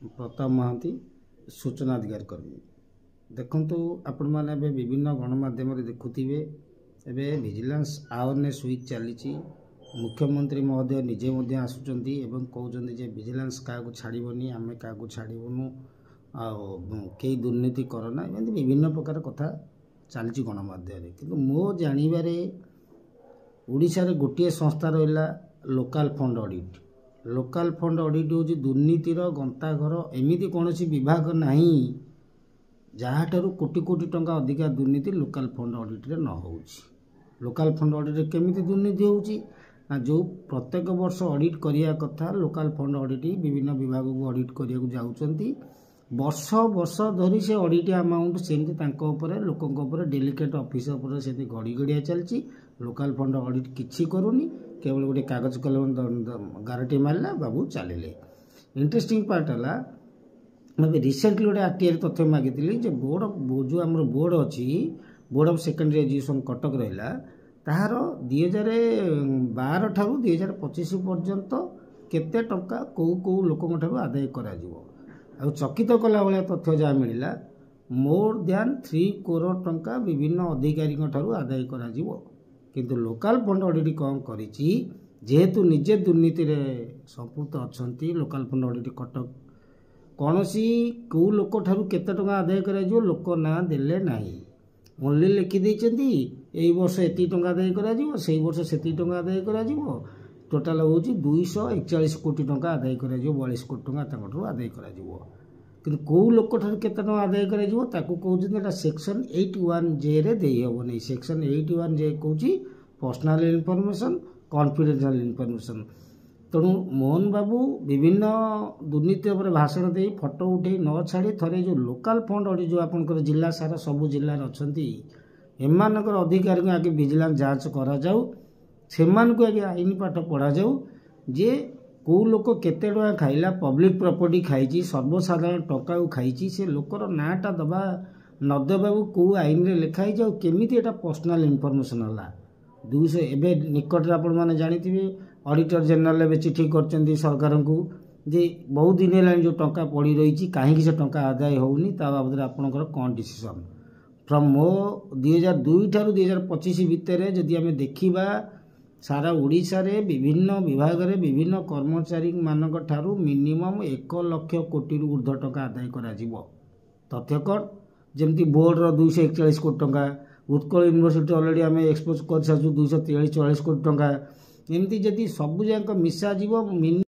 प्रताप महांती सूचना अधिकार कर्मी देखु आपण मैंने विभिन्न गणमाध्यम देखुवे एवं विजिलेंस अवेयरनेस वीक चली मुख्यमंत्री महोदय निजे आसुँच कहते विजिलेंस क्या छाड़बनी आम क्या छाड़बूनु कई दुर्नीति करना एमती विभिन्न प्रकार कथा चली गणमाध्यम किंतु मो जानवे ओडिशा रे गोटे संस्था रहा local fund audit local fund audit हूँ दुर्नीतिर गंताघर एमती कौन विभाग नहीं जहाँठार कोटी कोटी टंका अधिका दुर्नीति लोकल फंड ऑडिट रे न हो लोकल फंड ऑडिट केमिति दुर्नीति होउची ना जो प्रत्येक वर्ष ऑडिट करिया कथा लोकल फंड ऑडिट विभिन्न विभाग को ऑडिट करिया जाउचंती वर्ष वर्ष धरी से ऑडिट अमाउंट सेमती लोक डेलिकेट ऑफिसर पर से गड़ी गड़िया चलती लोकल फंड ऑडिट किछि करूनी केवल गोटे कागज कलम गारंटी मारला बाबू चलिए इंटरेस्टिंग पार्ट है मैं रिसेंटली गोटे आरटीआई तथ्य मागिली बोर्ड जो आम बोर्ड अच्छी board of secondary education Cuttack रहा तार 2012 ठारू 2025 पर्यंत केते टंका कौ कौ लोक आदाय कर चकित कला भाया तथ्य जहाँ मिलला मोर दैन 3 करोड़ टंका विभिन्न अधिकारी आदाय कर किंतु लोकल फंड ऑडिट कौन करिछि जेहेतु निजे दुर्नीति रे संपुक्त अच्छा लोकल फंड ऑडिट कटक कौन सी कौ लोक ठारू केते टंका आदाय कर लोक ना देले नहीं ओनली लिखिदे यही वर्ष एति टंका आदाय कर वर्ष से टंका आदाय कर टोटाल हूँ 241 कोटी टंका आदाय कर 42 कोटी टंका आदाय कर कि कौ लोक ठार केते टंका आदाय कर सेक्शन 81 जे रे दे हेबनी सेक्शन 81 जे कहूँ पर्सनल इनफॉरमेशन कॉन्फिडेंशियल इनफॉरमेशन तेणु मोहन बाबू विभिन्न दुर्नीति पर भाषण दे फोटो उठे न छाड़ी थरे जो लोकल फंड ऑडिट जो आपंकर जिला सारा सबू जिले अच्छा एमानकर अधिकारी को आगे विजिलेंस जांच करा जाऊ सेमानकु आगे आईन पाठ पढ़ा जाऊ जे कौ लोक केते टका खाइला पब्लिक प्रॉपर्टी खाई सर्वसाधारण टका खाई से लोकर नाटा दबा नदेबा कौ आईन रे लिखाई जाऊ केमिति एटा पर्सनल इनफॉरमेशन हला 200 एबे निकट आपण माने जानिथिबे ऑडिटर जनरल एवं चिठी कर सरकार को जे बहुत दिन है जो टंका पड़ी रही कहीं से टंका आदाय होनी बाबद आपंकर कौन डिसीजन फ्रॉम मो 2002 ठारू 2025 भितर जदि आम देखा सारा ओडिशा रे विभिन्न विभाग रे विभिन्न कर्मचारी मानक ठारू मिनिमम 1 लाख कोटी ऊर्ध्व टंका आदाय करा तथ्य कौन जमती बोर्ड रो 241 कोटी टंका उत्कल यूनिवर्सिटी ऑलरेडी आम एक्सपोज कर 243 कोटी टंका एमती जदि सबूक मिसा जीव